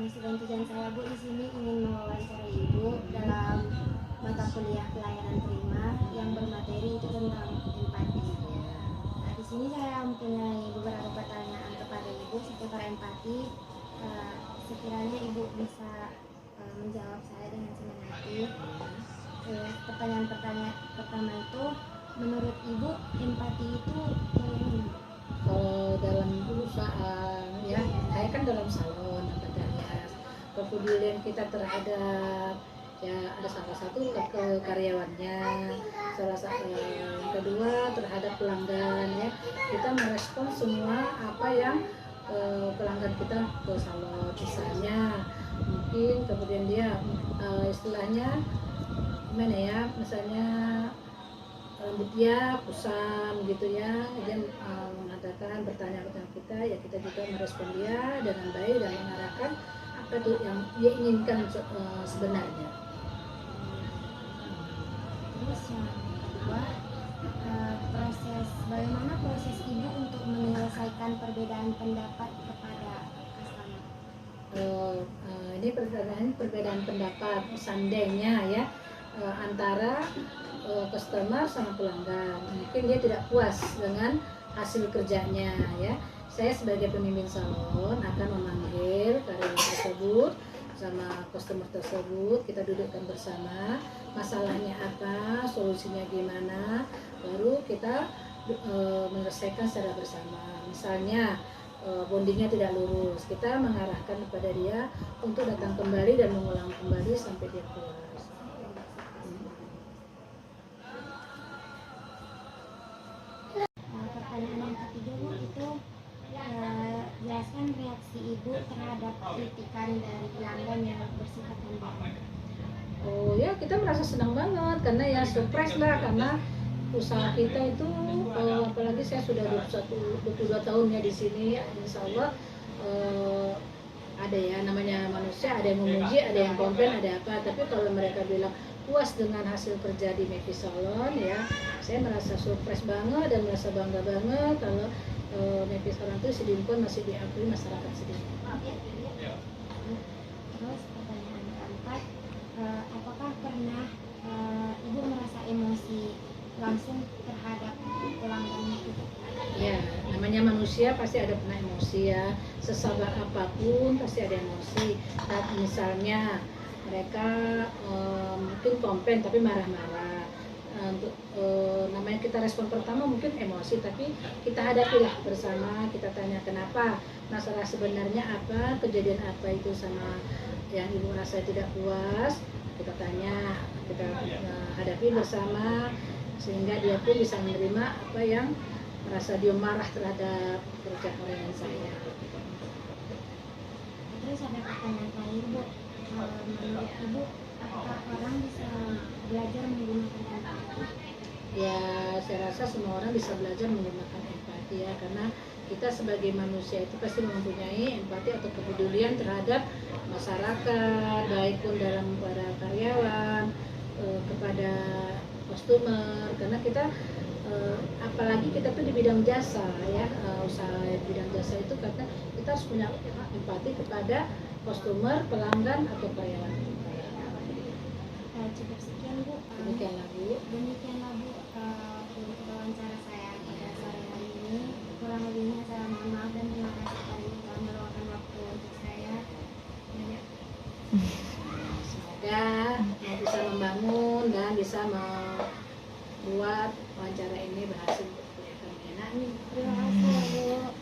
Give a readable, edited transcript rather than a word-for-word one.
Sedang tujuan saya Bu di sini ingin mewawancarai Ibu dalam mata kuliah pelayanan prima yang bermateri itu tentang empati. Nah, di sini saya mempunyai beberapa pertanyaan kepada Ibu seputar empati. Sekiranya Ibu bisa menjawab saya dengan senang hati. Pertanyaan pertama itu, menurut Ibu empati itu kalau dalam perusahaan ya, saya kan dalam salon katanya, kepedulian kita terhadap ya ada salah satu ke karyawannya, salah satu kedua terhadap pelanggan ya, kita merespon semua apa yang pelanggan kita ke salon misalnya, mungkin kemudian dia istilahnya gimana ya, misalnya rambut dia kusam gitu ya, dia mengatakan bertanya kepada kita, ya kita juga merespon dia dengan baik dan mengarahkan apa itu yang dia inginkan sebenarnya. Terus yang kedua, bagaimana proses Ibu untuk menyelesaikan perbedaan pendapat kepada customer? Ini perbedaan pendapat seandainya ya antara customer sama pelanggan, mungkin dia tidak puas dengan hasil kerjanya ya. Saya sebagai pemimpin salon akan memanggil karyawan tersebut sama customer tersebut, kita dudukkan bersama, masalahnya apa, solusinya gimana, baru kita menyelesaikan secara bersama. Misalnya bondingnya tidak lurus, kita mengarahkan kepada dia untuk datang kembali dan mengulang kembali sampai dia puas. Pertanyaan yang ketiga Bu, itu jelaskan reaksi Ibu terhadap kritikan dari pelanggan yang bersifat membangun. Oh ya, kita merasa senang banget karena ya surprise lah, karena usaha kita itu apalagi saya sudah 22 tahun ya di sini, insya Allah ada ya namanya manusia, ada yang memuji, ada yang komplain, ada apa, tapi kalau mereka bilang puas dengan hasil kerja di Mevi Salon ya, saya merasa surprise banget dan merasa bangga banget kalau Mevi Salon itu Sidimkon masih diakui masyarakat Sidimkon. Terus pertanyaan keempat, apakah pernah Ibu merasa emosi langsung terhadap pelanggan itu? Ya, namanya manusia pasti ada pernah emosi ya, sesabar apapun pasti ada emosi. Nah, misalnya mereka mungkin komplain tapi marah-marah, untuk namanya kita respon pertama mungkin emosi, tapi kita hadapilah bersama, kita tanya kenapa, masalah sebenarnya apa, kejadian apa itu sama yang ibu rasa tidak puas, kita tanya, kita hadapi bersama sehingga dia pun bisa menerima apa yang merasa dia marah terhadap kerja orang saya. Terus ada pertanyaan terakhir Bu, menurut Ibu apakah orang bisa belajar menggunakan empati? Ya, saya rasa semua orang bisa belajar menggunakan empati ya, karena kita sebagai manusia itu pasti mempunyai empati atau kepedulian terhadap masyarakat, baik pun dalam para karyawan, kepada customer, karena kita apalagi kita tuh di bidang jasa ya, usaha di bidang jasa itu karena kita harus punya empati kepada customer, pelanggan atau karyawan kita. Cukup sekian Bu. Demikianlah Bu. Demikianlah Bu untuk wawancara saya pada sore hari ini. Kurang lebihnya saya mohon maaf dan terima kasih telah meluangkan waktu untuk saya. Semoga bisa membangun dan bisa membuat wawancara ini berhasil untuk kami. Terima kasih Bu.